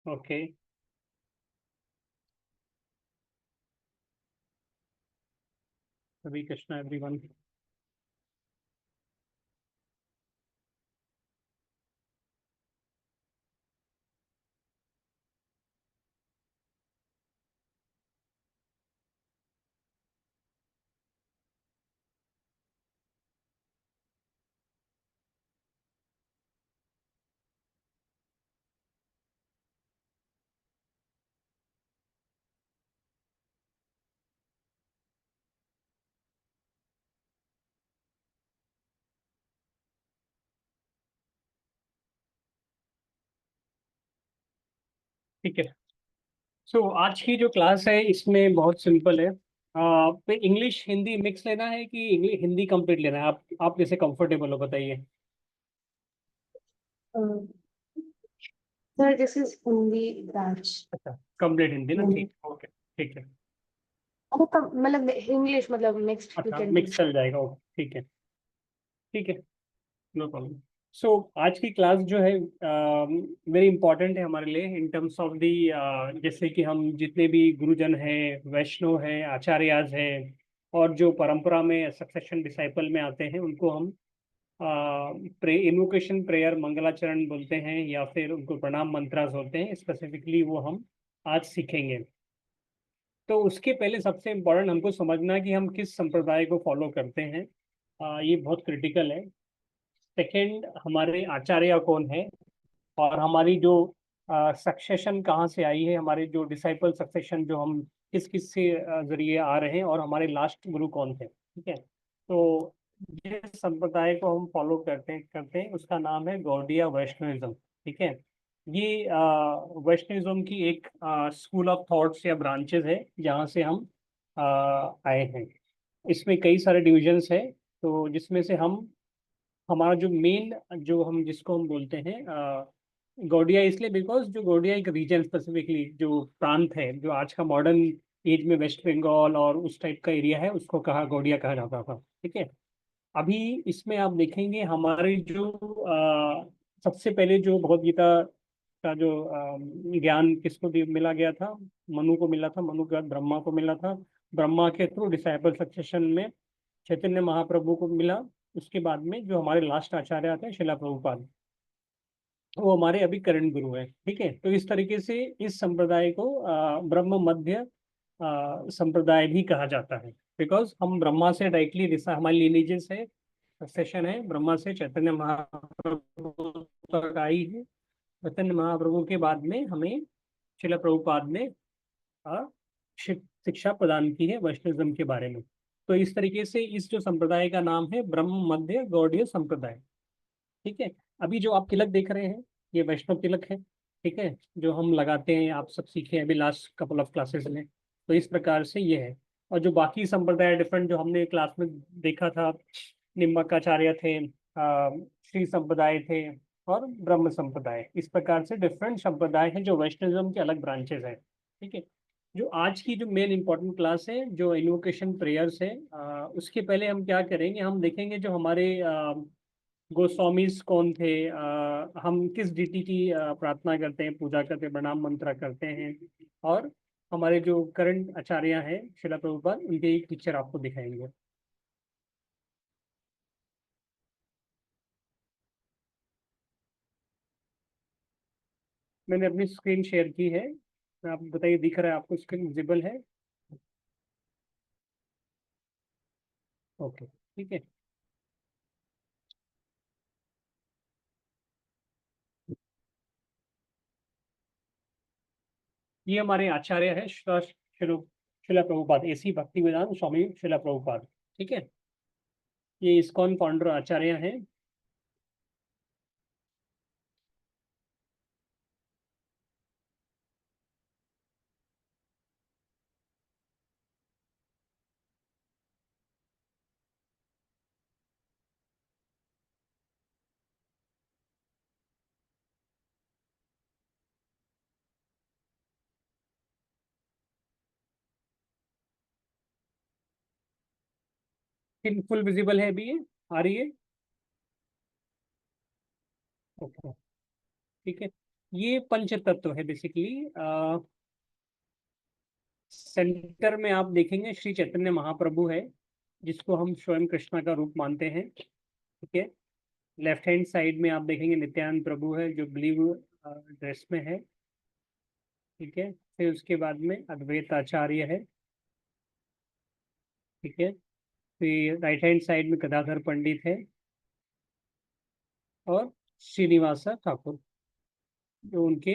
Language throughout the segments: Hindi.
ओके। हरे कृष्णा एवरीवन। ठीक है। सो आज की जो क्लास है इसमें बहुत सिंपल है। पे इंग्लिश हिंदी मिक्स लेना है कि इंग्लिश हिंदी कंप्लीट लेना है? आप जैसे कंफर्टेबल हो बताइए। Sir, this is Hindi batch. अच्छा, कंप्लीट हिंदी ना, हम्म। ठीक, ओके। ठीक है। मतलब इंग्लिश, मतलब मिक्स्ड यू अच्छा, कैन डू। मिक्स चल जाएगा, ओके ठीक है। ठीक है, नो प्रॉब्लम। सो आज की क्लास जो है वेरी इंपॉर्टेंट है हमारे लिए इन टर्म्स ऑफ दी, जैसे कि हम जितने भी गुरुजन हैं, वैष्णव हैं, आचार्याज हैं, और जो परंपरा में सक्सेशन डिसाइपल में आते हैं उनको हम इन्वोकेशन प्रेयर मंगलाचरण बोलते हैं, या फिर उनको प्रणाम मंत्रास होते हैं, स्पेसिफिकली वो हम आज सीखेंगे। तो उसके पहले सबसे इम्पोर्टेंट हमको समझना है कि हम किस संप्रदाय को फॉलो करते हैं। ये बहुत क्रिटिकल है। सेकंड, हमारे आचार्य कौन है, और हमारी जो सक्सेशन कहाँ से आई है, हमारे जो डिसाइपल सक्सेशन जो हम किस किस से जरिए आ रहे हैं, और हमारे लास्ट गुरु कौन थे, ठीक है। तो जिस संप्रदाय को हम फॉलो करते हैं उसका नाम है गौड़िया वैष्णविज्म, ठीक है। ये वैष्णविज्म की एक स्कूल ऑफ थॉट्स या ब्रांचेस है जहाँ से हम आए हैं। इसमें कई सारे डिविजन्स है, तो जिसमें से हम हमारा जो मेन, जो हम जिसको हम बोलते हैं गौड़िया, इसलिए बिकॉज जो गौड़िया एक रीजन, स्पेसिफिकली जो प्रांत है जो आज का मॉडर्न एज में वेस्ट बंगाल और उस टाइप का एरिया है, उसको कहा गौड़िया कहा जाता था, ठीक है। अभी इसमें आप देखेंगे हमारे जो सबसे पहले जो भगवत गीता का जो ज्ञान किसको मिला गया था, मनु को मिला था, मनु के बाद ब्रह्मा को मिला था। ब्रह्मा के थ्रू डिसाइपल सक्सेशन में चैतन्य महाप्रभु को मिला। उसके बाद में जो हमारे लास्ट आचार्य आते हैं शिला प्रभुपाद, वो हमारे अभी करंट गुरु हैं, ठीक है। तो इस तरीके से इस संप्रदाय को ब्रह्म मध्य संप्रदाय भी कहा जाता है, बिकॉज हम ब्रह्मा से डायरेक्टली रिसा, हमारी लिनेजेस है, सक्सेशन है ब्रह्मा से चैतन्य महाप्रभु तक आई है। चैतन्य महाप्रभु के बाद में हमें शिला प्रभुपाद ने अ, शिक्षा प्रदान की है वैष्णविज्म के बारे में। तो इस तरीके से इस जो संप्रदाय का नाम है ब्रह्म मध्य गौड़ीय संप्रदाय, ठीक है। अभी जो आप तिलक देख रहे हैं, ये वैष्णव तिलक है, ठीक है, जो हम लगाते हैं, आप सब सीखे हैं अभी लास्ट कपल ऑफ क्लासेस में। तो इस प्रकार से ये है। और जो बाकी संप्रदाय डिफरेंट जो हमने क्लास में देखा था, निम्बकाचार्य थे, श्री संप्रदाय थे, और ब्रह्म संप्रदाय, इस प्रकार से डिफरेंट संप्रदाय हैं जो वैष्णविज्म के अलग ब्रांचेस हैं, ठीक है। जो आज की जो मेन इंपॉर्टेंट क्लास है जो इन्वोकेशन प्रेयर्स है, उसके पहले हम क्या करेंगे, हम देखेंगे जो हमारे गोस्वामीज कौन थे, हम किस डीटी की प्रार्थना करते हैं, पूजा करते हैं, प्रणाम मंत्र करते हैं, और हमारे जो करंट आचार्य हैं शिला प्रभुपाद, उनके एक पिक्चर आपको दिखाएंगे। मैंने अपनी स्क्रीन शेयर की है, आप बताइए दिख रहा है आपको, स्क्रीन विजिबल है? ओके, ठीक है। ये हमारे आचार्य है शिला प्रभुपाद, ऐसी भक्ति वेदांत स्वामी शिला प्रभुपाद, ठीक है। ये इस्कॉन फाउंडर आचार्य हैं। फुल विजिबल है अभी ये, आ रही है? ओके, ठीक है। ये पंच तत्व है बेसिकली। सेंटर में आप देखेंगे श्री चैतन्य महाप्रभु है, जिसको हम स्वयं कृष्णा का रूप मानते हैं। ठीक है। लेफ्ट हैंड साइड में आप देखेंगे नित्यानंद प्रभु है, जो ब्लू ड्रेस में है। ठीक है। फिर उसके बाद में अद्वैत आचार्य है। ठीक है। फिर राइट हैंड साइड में गदाधर पंडित है, और श्रीनिवासा ठाकुर जो उनके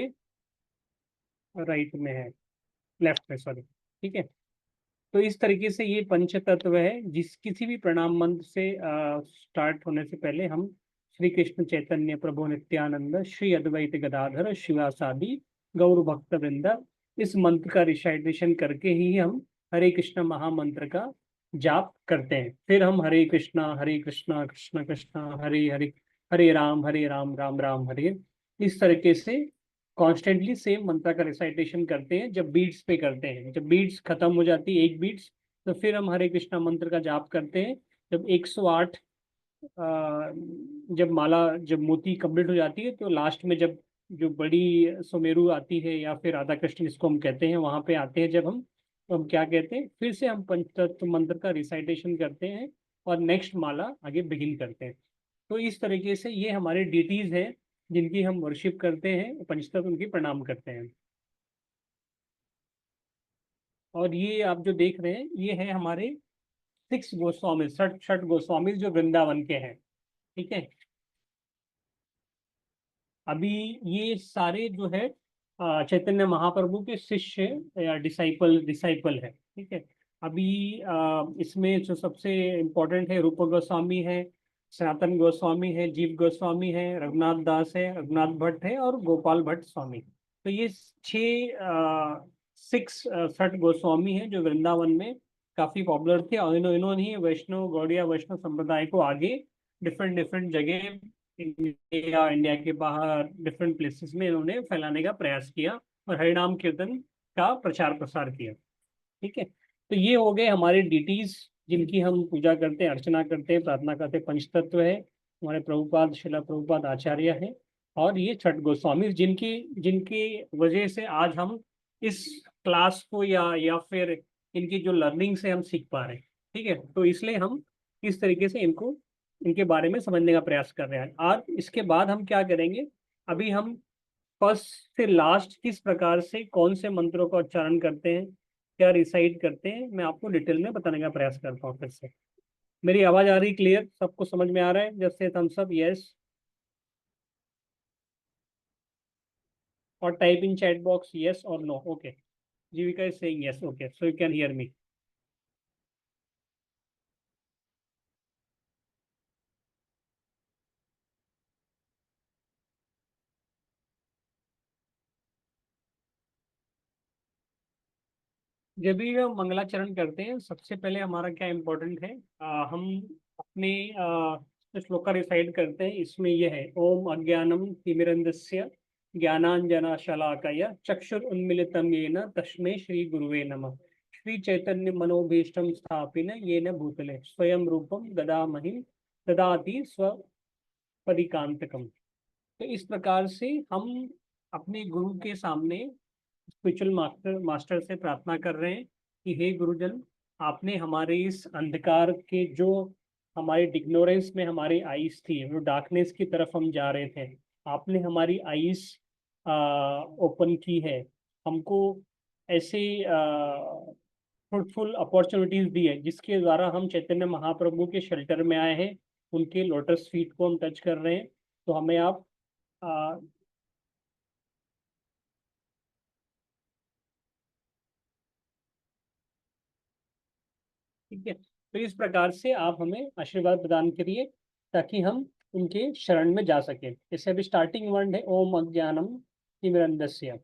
राइट में है, लेफ्ट में, सॉरी। ठीक है। तो इस तरीके से ये पंच तत्व है, जिस किसी भी प्रणाम मंत्र से स्टार्ट होने से पहले हम श्री कृष्ण चैतन्य प्रभु नित्यानंद श्री अद्वैत गदाधर शिवासादि गौर भक्त वृंद, इस मंत्र का रिसाइटेशन करके ही हम हरे कृष्ण महामंत्र का जाप करते हैं। फिर हम हरे कृष्णा कृष्ण कृष्ण हरे हरे, हरे राम राम राम हरे, इस तरीके से कॉन्स्टेंटली सेम मंत्र का रिसाइटेशन करते हैं। जब बीट्स पे करते हैं, जब बीट्स खत्म हो जाती है एक बीट्स, तो फिर हम हरे कृष्णा मंत्र का जाप करते हैं। जब 108 जब माला, जब मोती कंप्लीट हो जाती है, तो लास्ट में जब जो बड़ी सुमेरु आती है, या फिर राधा कृष्ण जिसको हम कहते हैं, वहां पे आते हैं जब हम, तो हम क्या कहते हैं, फिर से हम पंचतत्व मंत्र का रिसाइटेशन करते हैं और नेक्स्ट माला आगे बिगिन करते हैं। तो इस तरीके से ये हमारे डीटीज हैं जिनकी हम वर्शिप करते हैं, पंचतत्व उनकी प्रणाम करते हैं। और ये आप जो देख रहे हैं, ये है हमारे 6 गोस्वामी, छठ छठ गोस्वामी जो वृंदावन के हैं। ठीक है। अभी ये सारे जो है चैतन्य महाप्रभु के शिष्य या डिसाइपल डिसाइपल है। ठीक है। अभी इसमें जो सबसे इम्पोर्टेंट है, रूप गोस्वामी है, सनातन गोस्वामी है, जीव गोस्वामी है, रघुनाथ दास है, रघुनाथ भट्ट है, और गोपाल भट्ट स्वामी। तो ये छः सिक्स छठ गोस्वामी हैं जो वृंदावन में काफी पॉपुलर थे, और इन्होंने ही वैष्णव गौड़िया वैष्णव संप्रदाय को आगे डिफरेंट डिफरेंट जगह, इंडिया इंडिया के बाहर डिफरेंट प्लेसेस में इन्होंने फैलाने का प्रयास किया और हरिनाम कीर्तन का प्रचार प्रसार किया। ठीक है। तो ये हो गए हमारे डिटीज जिनकी हम पूजा करते हैं, अर्चना करते हैं, प्रार्थना करते हैं। पंचतत्व है हमारे प्रभुपाद शिला प्रभुपाद आचार्य है, और ये छठ गोस्वामी जिनकी जिनकी वजह से आज हम इस क्लास को या फिर इनकी जो लर्निंग से हम सीख पा रहे हैं। ठीक है। तो इसलिए हम इस तरीके से इनको, इनके बारे में समझने का प्रयास कर रहे हैं। आज इसके बाद हम क्या करेंगे, अभी हम फर्स्ट से लास्ट किस प्रकार से कौन से मंत्रों का उच्चारण करते हैं, क्या रिसाइट करते हैं, मैं आपको डिटेल में बताने का प्रयास करता हूँ फिर से। मेरी आवाज आ रही क्लियर, सबको समझ में आ रहा है? जैसे थम्स अप यस, और type in chat box yes और no. Okay, Jeevika is saying yes, okay, so you can hear me. जब भी हम मंगलाचरण करते हैं, सबसे पहले हमारा क्या इम्पोर्टेंट है, हम अपने श्लोक का रिसाइड करते हैं। इसमें यह है, ओम अज्ञानम तिमिरंधस्य ज्ञानांजना शलाकया चक्षुर उन्मिलितम येन तस्मै श्री गुरुवे नमः, श्री चैतन्य मनोभीष्टम स्थापिन येन भूतले स्वयं रूपम ददामहि ददाति स्वपरिकांतकम। तो इस प्रकार से हम अपने गुरु के सामने स्पिरिचुअल मास्टर से प्रार्थना कर रहे हैं कि हे गुरुजन, आपने हमारे इस अंधकार के जो हमारे इग्नोरेंस में हमारी आईज थी, वो डार्कनेस की तरफ हम जा रहे थे, आपने हमारी आईज ओपन की है, हमको ऐसे फ्रूटफुल अपॉर्चुनिटीज दी है जिसके द्वारा हम चैतन्य महाप्रभु के शेल्टर में आए हैं, उनके लोटस फीट को हम टच कर रहे हैं। तो हमें आप ठीक है, तो इस प्रकार से आप हमें आशीर्वाद प्रदान करिए ताकि हम उनके शरण में जा सकें। जैसे अभी स्टार्टिंग वर्ड है, ओम अज्ञानम तिमिरंधस्य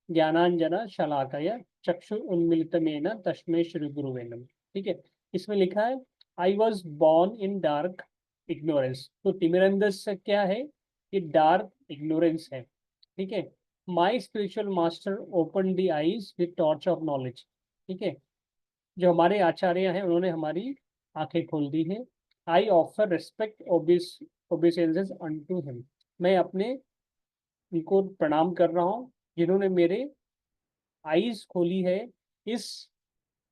ज्ञानांजना शलाकया चक्षु उन्मिलितमेन तस्मै श्री गुरुवे नमः। ठीक है। इसमें लिखा है, I was born in dark ignorance. तो तिमिरंधस क्या है, ये डार्क इग्नोरेंस है। ठीक है। My spiritual master open the eyes with torch of knowledge. ठीक है। जो हमारे आचार्य हैं उन्होंने हमारी आंखें खोल दी हैं। I offer respect obeisances unto him. मैं अपने उनको प्रणाम कर रहा हूँ जिन्होंने मेरे आईज खोली है इस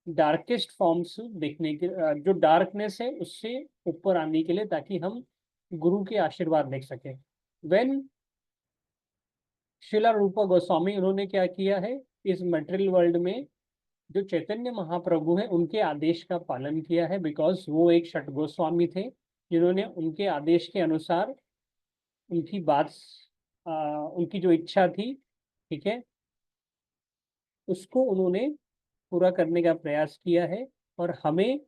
डार्केस्ट फॉर्म्स देखने के, जो डार्कनेस है उससे ऊपर आने के लिए, ताकि हम गुरु के आशीर्वाद देख सके। वेन शिला रूपा गोस्वामी, उन्होंने क्या किया है, इस मटेरियल वर्ल्ड में जो चैतन्य महाप्रभु है उनके आदेश का पालन किया है, बिकॉज वो एक षट गोस्वामी थे जिन्होंने उनके आदेश के अनुसार उनकी बात, उनकी जो इच्छा थी, ठीक है, उसको उन्होंने पूरा करने का प्रयास किया है और हमें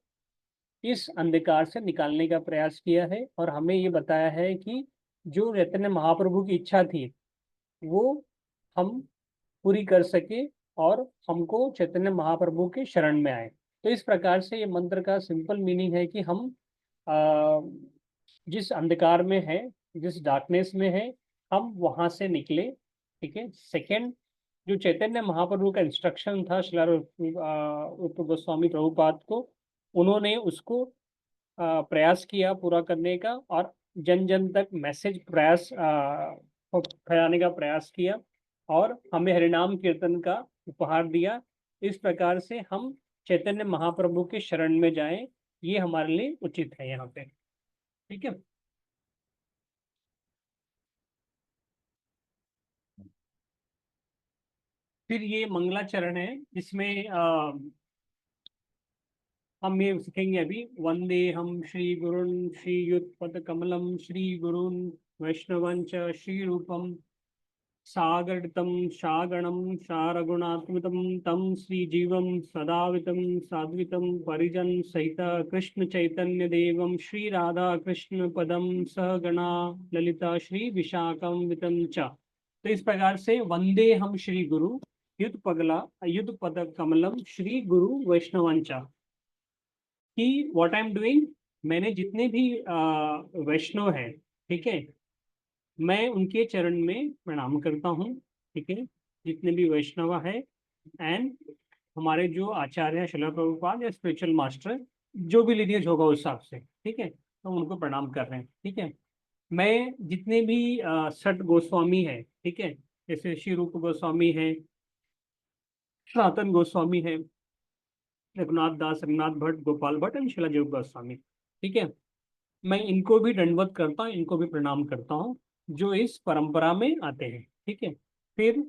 इस अंधकार से निकालने का प्रयास किया है, और हमें ये बताया है कि जो चैतन्य महाप्रभु की इच्छा थी वो हम पूरी कर सके और हमको चैतन्य महाप्रभु के शरण में आए। तो इस प्रकार से ये मंत्र का सिंपल मीनिंग है कि हम आ, जिस अंधकार में है, जिस डार्कनेस में है, हम वहां से निकले। ठीक है। सेकंड, जो चैतन्य महाप्रभु का इंस्ट्रक्शन था शिला रूप गोस्वामी प्रभुपाद को, उन्होंने उसको प्रयास किया पूरा करने का, और जन जन तक मैसेज प्रयास फैलाने का प्रयास किया, और हमें हरिनाम कीर्तन का उपहार दिया। इस प्रकार से हम चैतन्य महाप्रभु के शरण में जाएं, ये हमारे लिए उचित है यहाँ पे। ठीक है। फिर ये मंगलाचरण है, जिसमें हम ये सीखेंगे अभी। वंदे हम श्री गुरुन श्री युतपद कमलम श्री गुरुन वैष्णवंच श्री रूपम सागरतम शागणम शारगुणात्मितम तम श्रीजीवम सदावितम साद्वितम परिजन सहित कृष्ण चैतन्य देवम श्री राधा कृष्ण पदम सहगणा ललिता श्री विशाखम वितम च। तो इस प्रकार से वंदे हम श्री गुरु युद्ध पद कमलम श्री गुरु वैष्णवंचा, कि व्हाट आई एम डूइंग, मैंने जितने भी वैष्णव है, ठीक है, मैं उनके चरण में प्रणाम करता हूँ। ठीक है। जितने भी वैष्णव है, एंड हमारे जो आचार्य हैं शिला प्रभुपाद या स्पिरिचुअल मास्टर, जो भी लिनियज होगा उस हिसाब से, ठीक है, तो उनको प्रणाम कर रहे हैं। ठीक है। मैं जितने भी सठ गोस्वामी है, ठीक है, जैसे श्री रूप गोस्वामी है, सनातन गोस्वामी है, रघुनाथ दास, रघुनाथ भट्ट, गोपाल भट्ट एंड शिला जीव गोस्वामी, ठीक है, मैं इनको भी दंडवत करता हूँ, इनको भी प्रणाम करता हूँ, जो इस परंपरा में आते हैं। ठीक है। फिर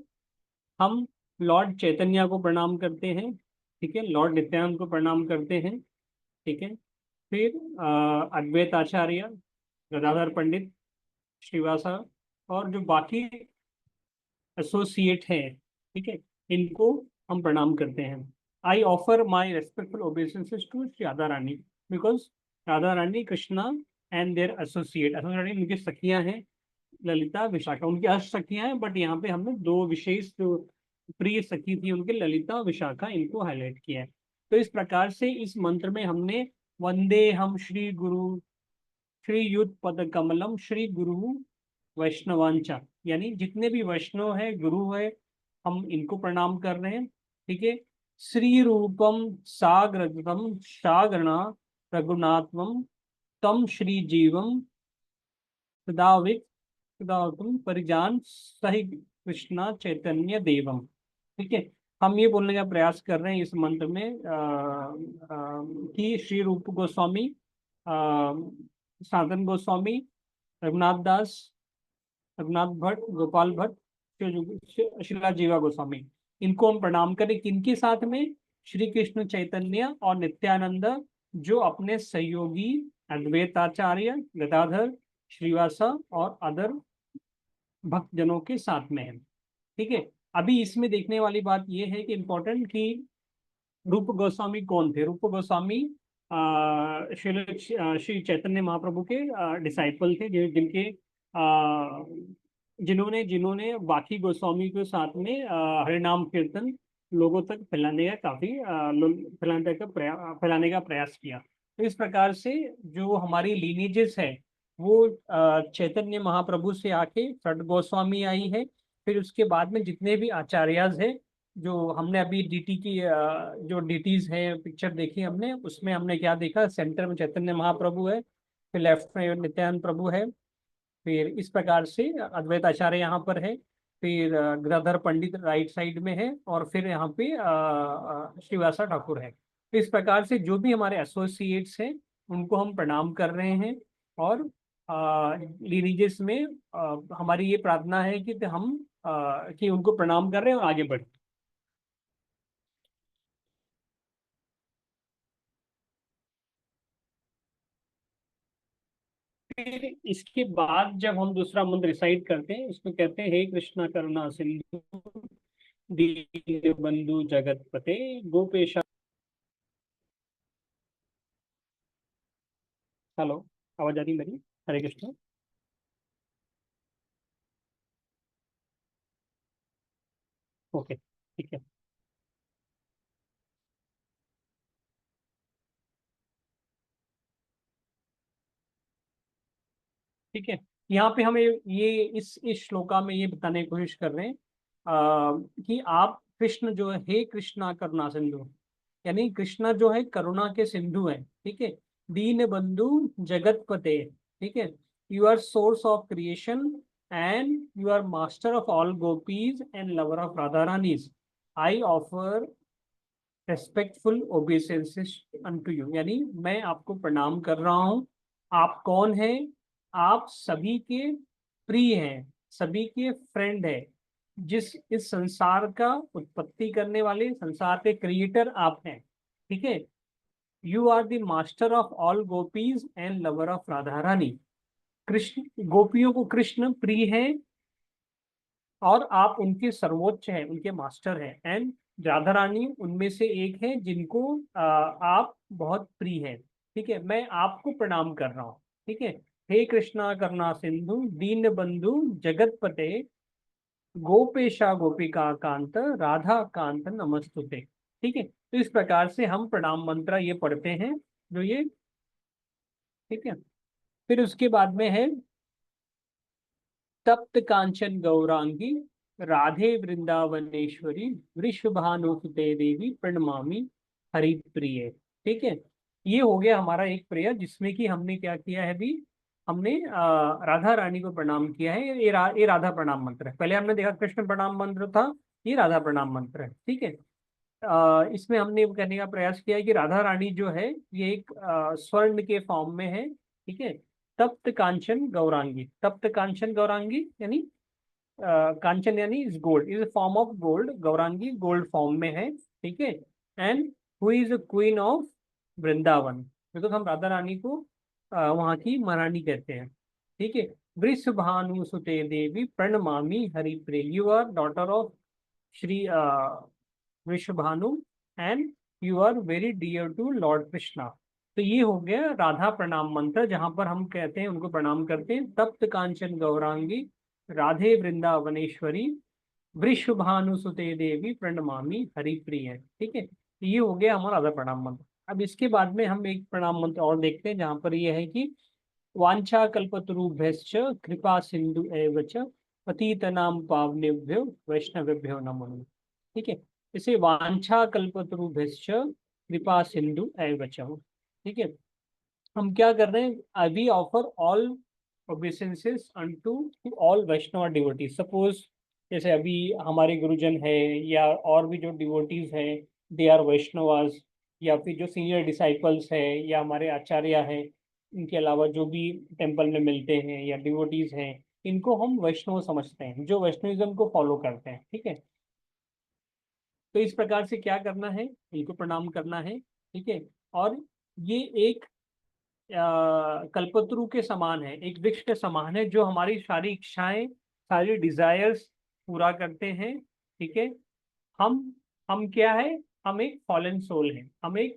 हम लॉर्ड चैतन्य को प्रणाम करते हैं। ठीक है। लॉर्ड नित्यानंद को प्रणाम करते हैं। ठीक है। फिर अद्वैत आचार्य, गदाधर पंडित, श्रीवासा, और जो बाकी एसोसिएट हैं, ठीक है, इनको हम प्रणाम करते हैं। I offer my respectful obeisances to Shri Radha Rani, because Radha Rani, Krishna and their associate, associate उनकी सखियां हैं, ललिता विशाखा उनकी अष्ट सखियां हैं, बट यहाँ पे हमने दो विशेष जो प्रिय सखी थी उनके, ललिता विशाखा, इनको हाईलाइट किया है। तो इस प्रकार से इस मंत्र में हमने वंदे हम श्री गुरु श्री युत पद कमलम श्री गुरु वैष्णवांचा, यानी जितने भी वैष्णव है, गुरु है, हम इनको प्रणाम कर रहे हैं। ठीक है। श्री रूपम साग्रतम सागणा रघुनाथम तम श्री जीवम सदावित सदावतम परिजान सही कृष्णा चैतन्य देवम। ठीक है। हम ये बोलने का प्रयास कर रहे हैं इस मंत्र में कि श्री रूप गोस्वामी, सनातन गोस्वामी, रघुनाथ दास, रघुनाथ भट्ट, गोपाल भट्ट, शिला जीवा गोस्वामी, इनको हम प्रणाम करें। किनके साथ में? श्री कृष्ण चैतन्य और नित्यानंद, जो अपने सहयोगी अद्वैताचार्य, गदाधर, श्रीवासा और अदर भक्तजनों के साथ में है। ठीक है। अभी इसमें देखने वाली बात यह है कि इम्पोर्टेंट, कि रूप गोस्वामी कौन थे? रूप गोस्वामी श्री चैतन्य महाप्रभु के डिसाइपल थे, जिनके जिन्होंने जिन्होंने बाकी गोस्वामी के साथ में हरिनाम कीर्तन लोगों तक फैलाने का फैलाने का प्रयास किया। तो इस प्रकार से जो हमारी लीनेजेस है वो चैतन्य महाप्रभु से आके षट गोस्वामी आई है। फिर उसके बाद में जितने भी आचार्यज है, जो हमने अभी डीटी की जो डीटीज है पिक्चर देखी हमने, उसमें हमने क्या देखा, सेंटर में चैतन्य महाप्रभु है, फिर लेफ्ट में नित्यानंद प्रभु है, फिर इस प्रकार से अद्वैत आचार्य यहाँ पर है, फिर गदाधर पंडित राइट साइड में है, और फिर यहाँ पे श्रीवासा ठाकुर है। तो इस प्रकार से जो भी हमारे एसोसिएट्स हैं उनको हम प्रणाम कर रहे हैं, और लिनिजेस में हमारी ये प्रार्थना है कि हम कि उनको प्रणाम कर रहे हैं और आगे बढ़े। फिर इसके बाद जब हम दूसरा मंत्र रिसाइट करते हैं, इसमें कहते हैं, हे कृष्णा करुणा सिंधु दीन बंधु जगतपते गोपेश। हेलो, आवाज आ रही मेरी? हरे कृष्ण। ओके, ठीक है। ठीक है, यहाँ पे हमें ये इस श्लोका में ये बताने की कोशिश कर रहे हैं कि आप कृष्ण जो है, हे कृष्णा करुणा सिंधु, यानी कृष्णा जो है करुणा के सिंधु है। ठीक है, दीन बंधु जगत पते। ठीक है, you are source of creation and you are master of all gopis and lover of Radha Rani's. I offer respectful obeisances unto you, यानी मैं आपको प्रणाम कर रहा हूँ। आप कौन हैं? आप सभी के प्रिय हैं, सभी के फ्रेंड है, जिस इस संसार का उत्पत्ति करने वाले, संसार के क्रिएटर आप हैं। ठीक है, you are the master of all gopis and lover of Radha Rani. Krishna, गोपियों को कृष्ण प्रिय है, और आप उनके सर्वोच्च हैं, उनके मास्टर हैं, एंड राधा रानी उनमें से एक है जिनको आप बहुत प्रिय हैं। ठीक है, मैं आपको प्रणाम कर रहा हूँ। ठीक है, हे कृष्णा करुणा सिंधु दीन बंधु जगतपते गोपेशा गोपिका कांत राधा कांत नमस्तुते। ठीक है, तो इस प्रकार से हम प्रणाम मंत्र ये पढ़ते हैं, जो ये। ठीक है, फिर उसके बाद में है, तप्त कांचन गौरांगी राधे वृंदावनेश्वरी वृषभानुसुते देवी प्रणमामि हरिप्रिय। ठीक है, ये हो गया हमारा एक प्रेयर, जिसमें कि हमने क्या किया है अभी, हमने राधा रानी को प्रणाम किया है। ये राधा प्रणाम मंत्र है। पहले हमने देखा कृष्ण प्रणाम मंत्र था, ये राधा प्रणाम मंत्र है। ठीक है, इसमें हमने कहने का प्रयास किया है कि राधा रानी जो है ये एक स्वर्ण के फॉर्म में है। ठीक है, तप्त कांचन गौरांगी, तप्त कांचन गौरांगी यानी कांचन यानी is gold, is form of gold, Gaurangi gold form में है। ठीक है, and who is queen of Vrindavan, because हम राधा रानी को वहाँ की महारानी कहते हैं। ठीक है, वृषभानु सुते देवी प्रणमामि हरिप्रिय, you are daughter of Shri Vrishabhanu and you are very dear to lord Krishna. तो ये हो गया राधा प्रणाम मंत्र, जहां पर हम कहते हैं, उनको प्रणाम करते हैं, तप्त कांचन गौरांगी राधे वृंदावनेश्वरी वृषभानुसुते देवी प्रणमामि हरिप्रिय। ठीक है, तो ये हो गया हमारा राधा प्रणाम मंत्र। अब इसके बाद में हम एक प्रणाम मंत्र और देखते हैं, जहां पर ये है कि वांछा कल्पतरुभ्यश्च कृपा सिंधु एव च पतितनां पावनेभ्यो वैष्णवेभ्यो नमो नमः। ठीक है, इसे वांछा कल्पतरुभ्यश्च कृपा सिंधु एव च। ठीक है, हम क्या कर रहे हैं, अभी offer all obeisances unto all Vaishnava devotees. Suppose जैसे अभी हमारे गुरुजन है, या और भी जो डिवोटीज हैं, दे आर वैष्णवास, या फिर जो सीनियर डिसाइपल्स है, या हमारे आचार्य हैं, इनके अलावा जो भी टेम्पल में मिलते हैं या डिवोटीज हैं, इनको हम वैष्णव समझते हैं, जो वैष्णविज्म को फॉलो करते हैं। ठीक है, तो इस प्रकार से क्या करना है, इनको प्रणाम करना है। ठीक है, और ये एक कल्पतरु के समान है, एक वृक्ष के समान है, जो हमारी सारी इच्छाएं, सारी डिजायर्स पूरा करते हैं। ठीक है, हम हम क्या है, हम एक फॉलन सोल है, हम एक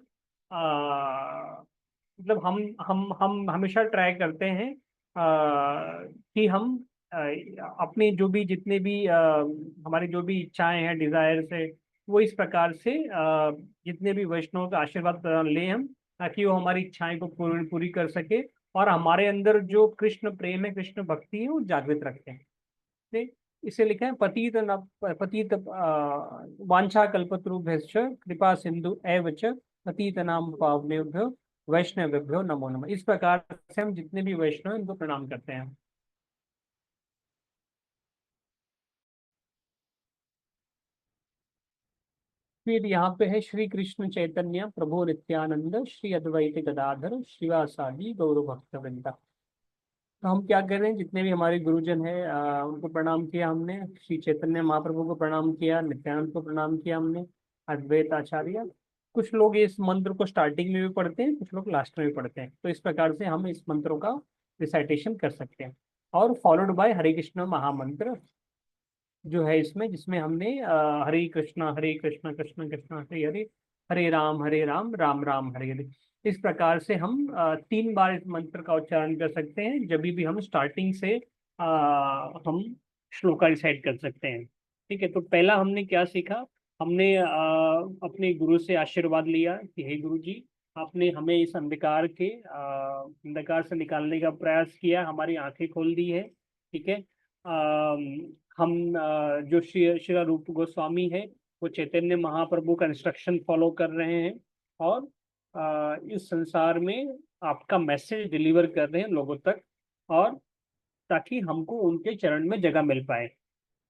मतलब हम हमेशा ट्राई करते हैं कि हम अ, अपने जो भी जितने भी हमारी जो भी इच्छाएं हैं, डिजायर्स है, वो इस प्रकार से जितने भी वैष्णव का आशीर्वाद लें हम, ताकि वो हमारी इच्छाएं को पूरी कर सके, और हमारे अंदर जो कृष्ण प्रेम है, कृष्ण भक्ति है, वो जागृत रखते हैं। ठीक? इसे लिखा है पतित पतित वांछा कल्पतरुभ्यश्च कृपा सिंधु एव च पतितनां पावनेभ्यो वैष्णवेभ्यो नमो नमः। इस प्रकार से हम जितने भी वैष्णव हैं, इनको प्रणाम करते हैं। फिर यहाँ पे है श्री कृष्ण चैतन्य प्रभु नित्यानंद श्री अद्वैत गदाधर श्रीवासादि गौर भक्त वृंदा। तो हम क्या कर रहे हैं, जितने भी हमारे गुरुजन हैं उनको प्रणाम किया हमने, श्री चैतन्य महाप्रभु को प्रणाम किया, नित्यानंद को प्रणाम किया हमने, अद्वैत आचार्य। कुछ लोग इस मंत्र को स्टार्टिंग में भी पढ़ते हैं, कुछ लोग लास्ट में भी पढ़ते हैं, तो इस प्रकार से हम इस मंत्रों का रिसाइटेशन कर सकते हैं। और फॉलोड बाय हरे कृष्ण महामंत्र जो है इसमें, जिसमें हमने हरे कृष्ण कृष्ण कृष्ण हरे हरे, हरे राम राम राम हरे हरे। इस प्रकार से हम 3 बार इस मंत्र का उच्चारण कर सकते हैं, जब भी हम स्टार्टिंग से हम श्लोका रिसाइट कर सकते हैं। ठीक है, तो पहला हमने क्या सीखा, हमने अपने गुरु से आशीर्वाद लिया कि हे गुरु जी, आपने हमें इस अंधकार से निकालने का प्रयास किया, हमारी आंखें खोल दी है। ठीक है, हम जो श्री रूप गोस्वामी है, वो चैतन्य महाप्रभु का इंस्ट्रक्शन फॉलो कर रहे हैं, और इस संसार में आपका मैसेज डिलीवर कर रहे हैं लोगों तक, और ताकि हमको उनके चरण में जगह मिल पाए,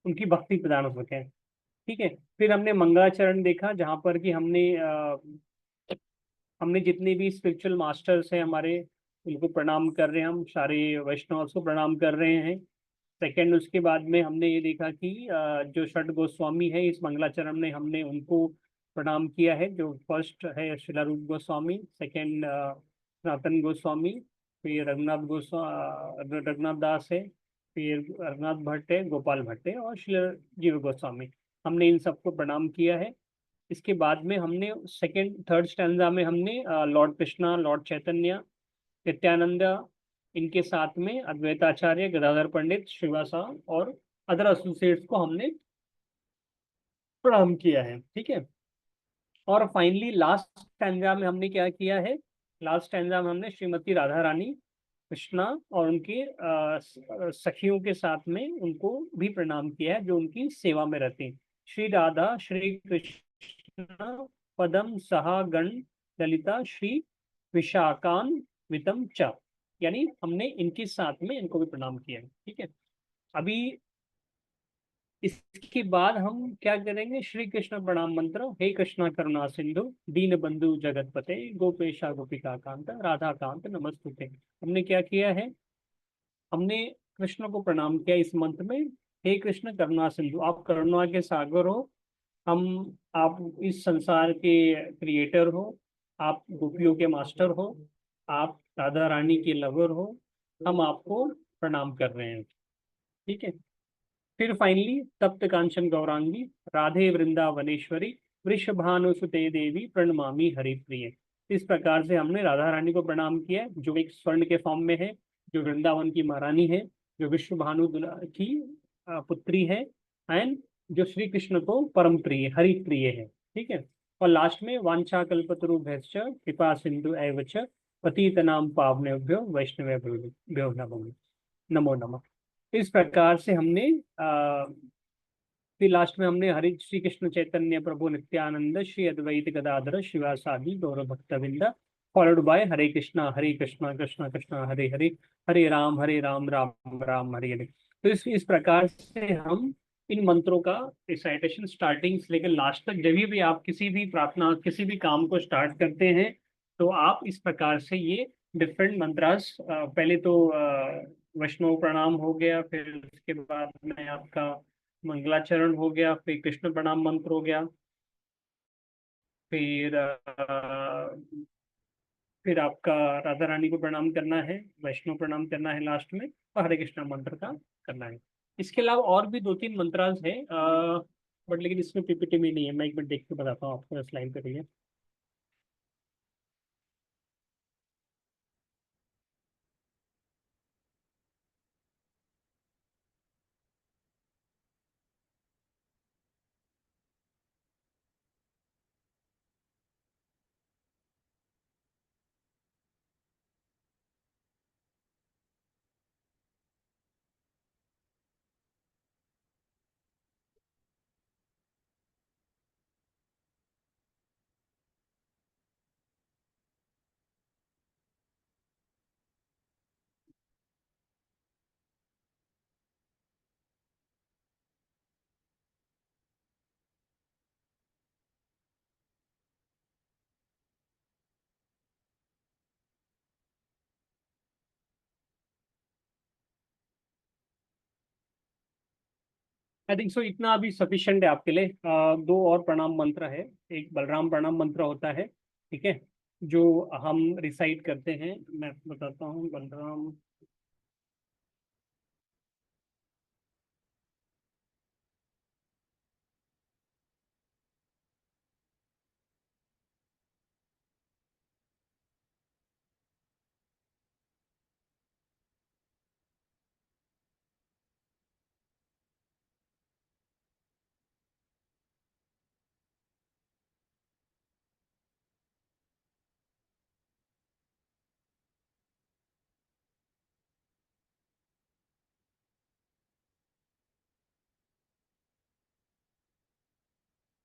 उनकी भक्ति प्रदान हो सके। ठीक है, फिर हमने मंगलाचरण देखा, जहाँ पर कि हमने जितने भी स्पिरिचुअल मास्टर्स हैं हमारे, उनको प्रणाम कर रहे हैं, हम सारे वैष्णव को प्रणाम कर रहे हैं। सेकंड, उसके बाद में हमने ये देखा कि जो षट गोस्वामी है इस मंगलाचरण में, हमने उनको प्रणाम किया है। जो फर्स्ट है श्रीला रूप गोस्वामी, सेकंड सनातन गोस्वामी, फिर रघुनाथ दास है, फिर रघुनाथ भट्ट है, गोपाल भट्ट है, और श्री जीव गोस्वामी। हमने इन सबको प्रणाम किया है। इसके बाद में हमने सेकंड थर्ड स्टैंजा में हमने लॉर्ड कृष्णा, लॉर्ड चैतन्य, नित्यानंद, इनके साथ में अद्वैताचार्य, गदाधर पंडित, श्रीवासा और अदर एसोसिएट्स को हमने प्रणाम किया है। ठीक है, और फाइनली लास्ट स्टैंजा में हमने क्या किया है, लास्ट स्टैंजा में हमने श्रीमती राधा रानी, कृष्णा और उनके सखियों के साथ में उनको भी प्रणाम किया है, जो उनकी सेवा में रहती हैं। श्री राधा श्री कृष्ण पदम सहा गण ललिता श्री विशाखान वितम च, यानी हमने इनके साथ में इनको भी प्रणाम किया है। ठीक है, अभी इसके बाद हम क्या करेंगे, श्री कृष्ण प्रणाम मंत्र। हे कृष्णा करुणा सिंधु दीन बंधु जगतपते गोपेशा गोपिका कांत राधा कांत नमस्तुते। हमने क्या किया है, हमने कृष्ण को प्रणाम किया इस मंत्र में। हे कृष्ण करुणा सिंधु, आप करुणा के सागर हो, हम आप इस संसार के क्रिएटर हो, आप गोपियों के मास्टर हो, आप राधा रानी के लवर हो, हम आपको प्रणाम कर रहे हैं। ठीक है, फिर फाइनली तप्त कांचन गौरांगी राधे वृंदावनेश्वरी वृषभानुसुते देवी प्रणमामि हरिप्रिय। इस प्रकार से हमने राधा रानी को प्रणाम किया है, जो एक स्वर्ण के फॉर्म में है, जो वृंदावन की महारानी है, जो विश्व भानु की पुत्री है, एंड जो श्री कृष्ण को परम प्रिय हरि प्रिय है। ठीक है, और लास्ट में वांछा कल्पतरुभ्यश्च कृपा सिंधु एव च पतितनाम पावनेभ्यो वैष्णवेभ्यो नमः नमो नमः। इस प्रकार से हमने आ, फिर लास्ट में हमने हरि श्री कृष्ण चैतन्य प्रभु नित्यानंद श्री अद्वैत गदाधर शिवासादि गौर भक्तविंद, फॉलोड बाय हरे कृष्णा कृष्णा कृष्णा हरे हरे, हरे राम राम राम हरे हरे। तो इस प्रकार से हम इन मंत्रों का रिसाइटेशन स्टार्टिंग से लेकर लास्ट तक, जब भी आप किसी भी प्रार्थना किसी भी काम को स्टार्ट करते हैं, तो आप इस प्रकार से ये डिफरेंट मंत्रास, पहले तो वैष्णव प्रणाम हो गया, फिर उसके बाद में आपका मंगलाचरण हो गया, फिर कृष्ण प्रणाम मंत्र हो गया, फिर फिर आपका राधा रानी को प्रणाम करना है, वैष्णव प्रणाम करना है लास्ट में, और हरे कृष्ण मंत्र का करना है। इसके अलावा और भी 2-3 मंत्रास है, बट लेकिन इसमें पीपीटी में नहीं है, मैं एक बार देख के बताता हूँ आपको, स्लाइड पे रहिए। आई थिंक सो इतना अभी सफिशिएंट है आपके लिए। दो और प्रणाम मंत्र है। एक बलराम प्रणाम मंत्र होता है, ठीक है, जो हम रिसाइट करते हैं। मैं आपको बताता हूँ। बलराम,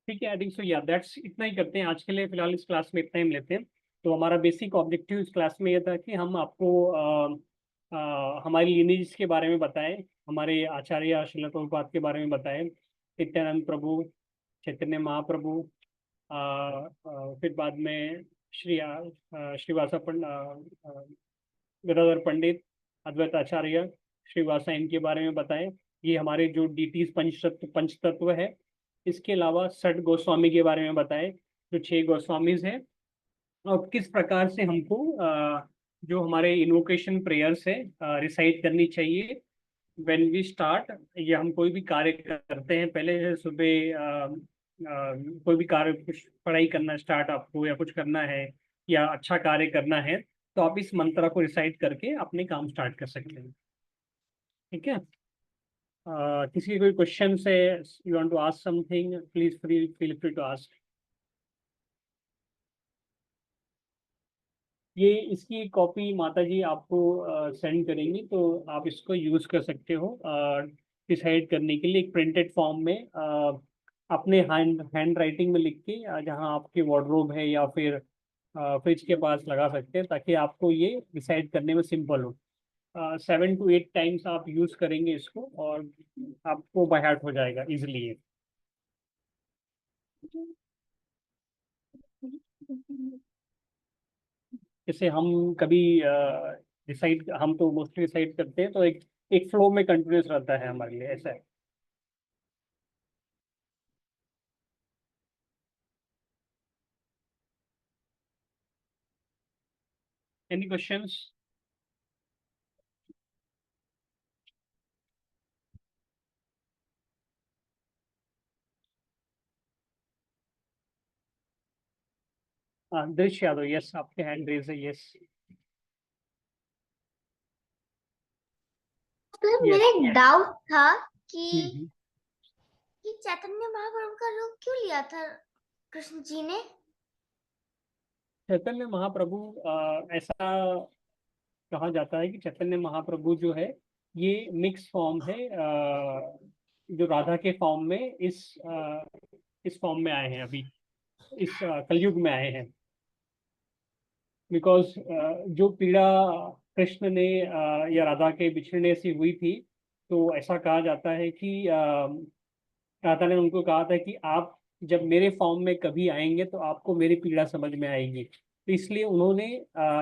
ठीक है, आई थिंक सो या दैट्स इतना ही करते हैं आज के लिए। फिलहाल इस क्लास में इतना ही लेते हैं। तो हमारा बेसिक ऑब्जेक्टिव इस क्लास में यह था कि हम आपको हमारी लिनेज के बारे में बताएं, हमारे आचार्य श्रील प्रभुपाद के बारे में बताएं, नित्यानंद प्रभु, चैतन्य महाप्रभु, फिर बाद में श्रीवासा गदाधर पंडित, अद्वैत आचार्य, श्रीवासा, इनके बारे में बताएं। ये हमारे जो डीटीज पंचतत्व है। इसके अलावा सठ गोस्वामी के बारे में बताएं, जो छह गोस्वामीज हैं, और किस प्रकार से हमको जो हमारे इन्वोकेशन प्रेयर्स है रिसाइट करनी चाहिए व्हेन वी स्टार्ट। या हम कोई भी कार्य करते हैं, पहले जैसे सुबह कोई भी कार्य, कुछ पढ़ाई करना स्टार्ट आपको, या कुछ करना है, या अच्छा कार्य करना है, तो आप इस मंत्र को रिसाइट करके अपने काम स्टार्ट कर सकते हैं। ठीक है। किसी के कोई क्वेश्चन है, you want to ask something, please feel free to ask. ये इसकी कॉपी माता जी आपको सेंड करेंगी, तो आप इसको यूज कर सकते हो डिसाइड करने के लिए। एक प्रिंटेड फॉर्म में अपने हैंड राइटिंग में लिख के, जहाँ आपके वार्डरोब है या फिर फ्रिज के पास लगा सकते हैं, ताकि आपको ये डिसाइड करने में सिंपल हो। 7 to 8 टाइम्स आप यूज करेंगे इसको, और आपको बाय हार्ट हो जाएगा इजिली। जैसे हम कभी डिसाइड, हम तो मोस्टली डिसाइड करते हैं, तो एक एक फ्लो में कंटिन्यूस रहता है हमारे लिए, ऐसा है। Any questions? दृश्य यादव, यस, आपके हैंड रेज है, यस। Sir yes. मेरा एक डाउट था कि हम्म। चैतन्य महाप्रभु का रूप क्यों लिया था कृष्ण जी ने? चैतन्य महाप्रभु, ऐसा कहा जाता है कि चैतन्य महाप्रभु जो है, ये मिक्स फॉर्म है, जो राधा के फॉर्म में इस फॉर्म में आए हैं अभी, इस कलयुग में आए हैं। बिकॉज जो पीड़ा कृष्ण ने या राधा के बिछड़ने से हुई थी, तो ऐसा कहा जाता है कि राधा ने उनको कहा था कि आप जब मेरे फॉर्म में कभी आएंगे, तो आपको मेरी पीड़ा समझ में आएगी। तो इसलिए उन्होंने,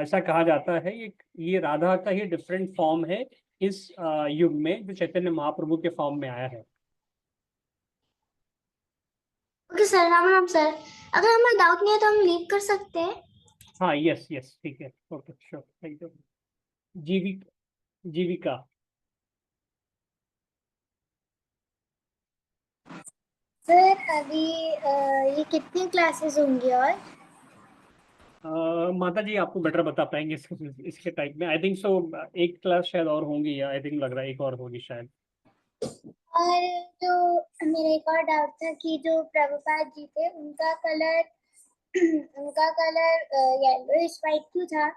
ऐसा कहा जाता है, ये राधा का ही डिफरेंट फॉर्म है इस युग में, जो चैतन्य महाप्रभु के फॉर्म में आया है। Okay sir, Ram Ram sir. अगर हमें डाउट नहीं है तो हम लीव कर सकते हैं। हाँ, यस यस, ठीक है, okay, sure, thank you. Jeevika, Jeevika. Sir अभी ये कितनी क्लासेस होंगी? और माता जी आपको बेटर बता पाएंगे इसके टाइप में। आई थिंक सो एक क्लास शायद और होंगी, या आई थिंक लग रहा है एक और होगी शायद। और जो मेरा एक और डाउट था कि जो प्रभुपाद जी थे उनका कलर उनका कलर येलोइश वाइट क्यों था?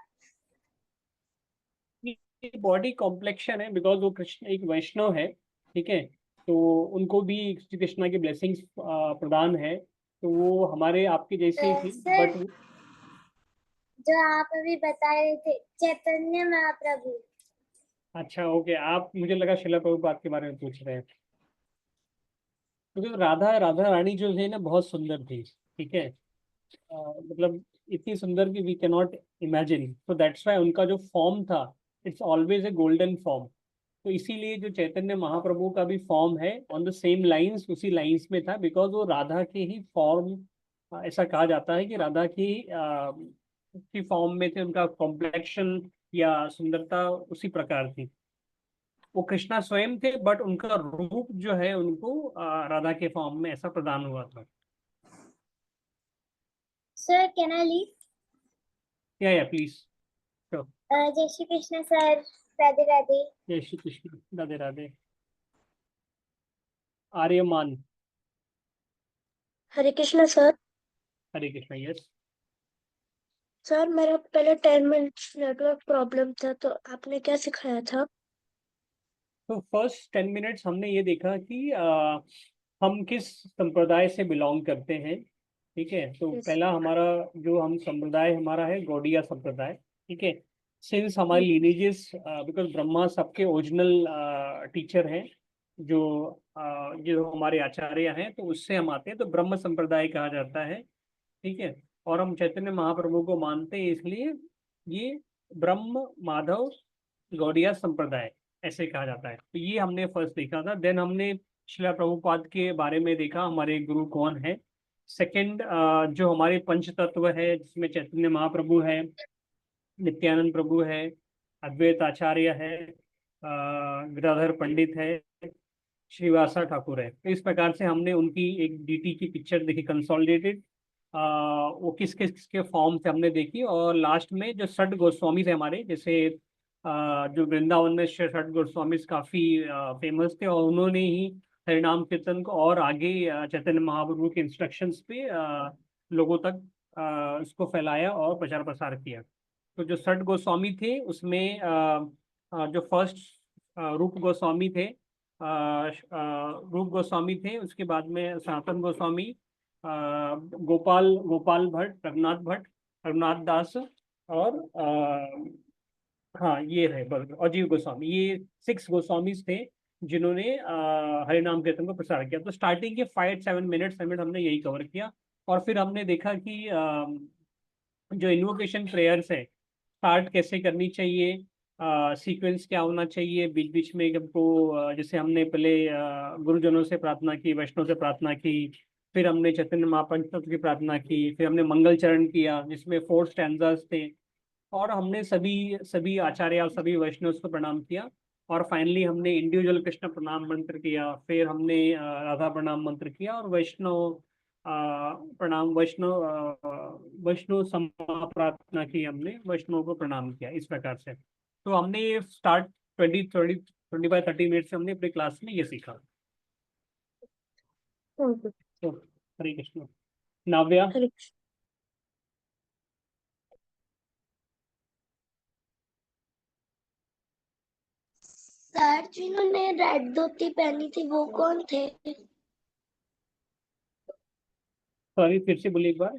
बॉडी कॉम्प्लेक्शन है, बिकॉज वो कृष्ण एक वैष्णव है, ठीक है। तो उनको भी श्री कृष्णा की ब्लेसिंग्स प्रदान है, तो वो हमारे आपके जैसे ही थी, सर बट। जो आप अभी बता रहे थे चैतन्य महाप्रभु। अच्छा, ओके, आप, मुझे लगा शिला प्रभुपाद के बारे में पूछ रहे हैं। क्योंकि राधा राधा रानी जो है ना, बहुत सुंदर थी, ठीक है। मतलब इतनी सुंदर कि वी कैन नॉट इमेजिन, तो दैट्स वाई उनका जो फॉर्म था, it's always a golden form. तो इसीलिए जो चैतन्य महाप्रभु का भी फॉर्म है ऑन द सेम लाइंस, उसी लाइंस में था, बिकॉज वो राधा के ही फॉर्म, ऐसा कहा जाता है कि राधा की फॉर्म में थे, उनका कॉम्प्लेक्शन या सुंदरता उसी प्रकार थी। वो कृष्णा स्वयं थे, बट उनका रूप जो है उनको राधा के फॉर्म में ऐसा प्रदान हुआ था। Sir can I leave? या प्लीज। जय श्री कृष्ण सर, राधे राधे। जय श्री कृष्ण, राधे राधे। आर्यमान। हरे कृष्णा सर। हरे कृष्ण। यस। सर मेरा पहले 10 मिनट्स नेटवर्क प्रॉब्लम था, तो आपने क्या सिखाया था? तो फर्स्ट 10 मिनट्स हमने ये देखा कि हम किस संप्रदाय से बिलोंग करते हैं। ठीक है, तो Yes. पहला हमारा जो हम संप्रदाय हमारा है गौड़िया संप्रदाय। ठीक है, सिंस हमारी लीनेजेस, बिकॉज ब्रह्मा सबके ओरिजिनल टीचर हैं, जो जो हमारे आचार्य हैं, तो उससे हम आते हैं, तो ब्रह्म संप्रदाय कहा जाता है। ठीक है, और हम चैतन्य महाप्रभु को मानते हैं, इसलिए ये ब्रह्म माधव गौड़िया संप्रदाय ऐसे कहा जाता है। तो ये हमने फर्स्ट देखा था। देन हमने शिला प्रभुपाद के बारे में देखा, हमारे गुरु कौन है। सेकंड, जो हमारे पंच तत्व है, जिसमें चैतन्य महाप्रभु है, नित्यानंद प्रभु है, अद्वैत आचार्य है, गिरिधर पंडित है, श्रीवासा ठाकुर है। तो इस प्रकार से हमने उनकी एक डीटी की पिक्चर देखी कंसोलिडेटेड, वो किस किस के फॉर्म से हमने देखी। और लास्ट में जो षट गोस्वामी थे हमारे, जैसे जो वृंदावन में षट गोस्वामी काफी फेमस थे, और उन्होंने ही हरिनाम कीर्तन को और आगे चैतन्य महाप्रभु के इंस्ट्रक्शंस पे लोगों तक इसको फैलाया और प्रचार प्रसार किया। तो जो षट गोस्वामी थे उसमें जो फर्स्ट रूप गोस्वामी थे, रूप गोस्वामी थे, उसके बाद में सनातन गोस्वामी, गोपाल गोपाल भट्ट, रघुनाथ भट्ट, रघुनाथ दास, और हाँ ये है और जीव गोस्वामी। ये 6 गोस्वामीज थे जिन्होंने हरिनाम कीर्तन को प्रसार किया। तो स्टार्टिंग के 5-7 मिनट हमने यही कवर किया। और फिर हमने देखा कि जो इन्वोकेशन प्रेयर्स है, स्टार्ट कैसे करनी चाहिए, सीक्वेंस क्या होना चाहिए, बीच बीच में हमको जैसे हमने पहले गुरुजनों से प्रार्थना की, वैष्णव से प्रार्थना की, फिर हमने चैतन्य महापंच की प्रार्थना की, फिर हमने मंगल चरण किया जिसमें 4 स्टैंजास थे, और हमने सभी सभी आचार्य और सभी वैष्णव को प्रणाम किया। और फाइनली हमने इंडिविजुअल कृष्ण प्रणाम मंत्र किया, फिर हमने राधा प्रणाम मंत्र किया, और वैष्णव प्रणाम वैष्णव समा प्रार्थना की, हमने वैष्णव को प्रणाम किया इस प्रकार से। तो हमने ये स्टार्ट 25-30 मिनट से हमने अपनी क्लास में ये सीखा। तो हरे कृष्ण। नाव्या। हरे सर जिन्होंने रेड धोती पहनी थी वो कौन थे? सॉरी, फिर से बोलिए एक बार।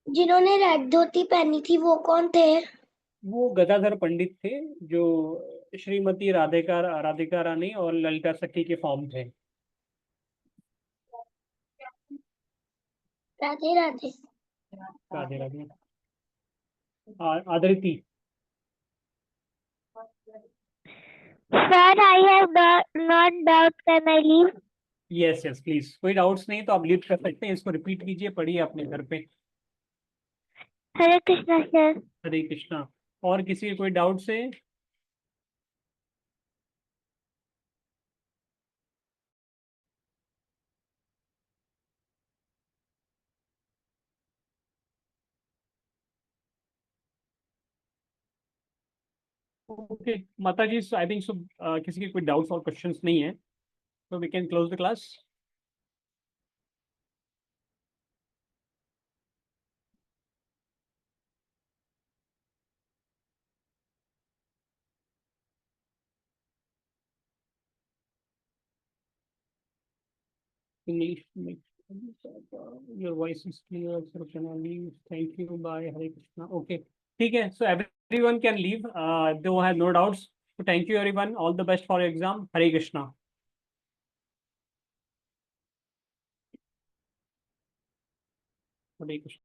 जिन्होंने रेड धोती पहनी थी वो कौन थे? वो गदाधर पंडित थे, जो श्रीमती राधिका राधिका रानी और ललिता सखी के फॉर्म थे। Radhe Radhe. Radhe Radhe. Adriti. Sir, I have not doubt, can I leave? Yes yes please, कोई डाउट्स नहीं तो आप लीड कर सकते हैं। इसको रिपीट कीजिए, पढ़िए अपने घर पे। हरे कृष्णा सर। हरे कृष्णा। और किसी के कोई डाउट्स है? ओके माता जी, आई थिंक सो किसी के कोई डाउट्स और क्वेश्चंस नहीं है, तो we can close the class. English में your voice is clear sir, can I leave, thank you, bye, Hare Krishna. Okay ठीक है, so everyone can leave, though have no doubts. So thank you everyone. All the best for your exam. Hare Krishna. Hare Krishna.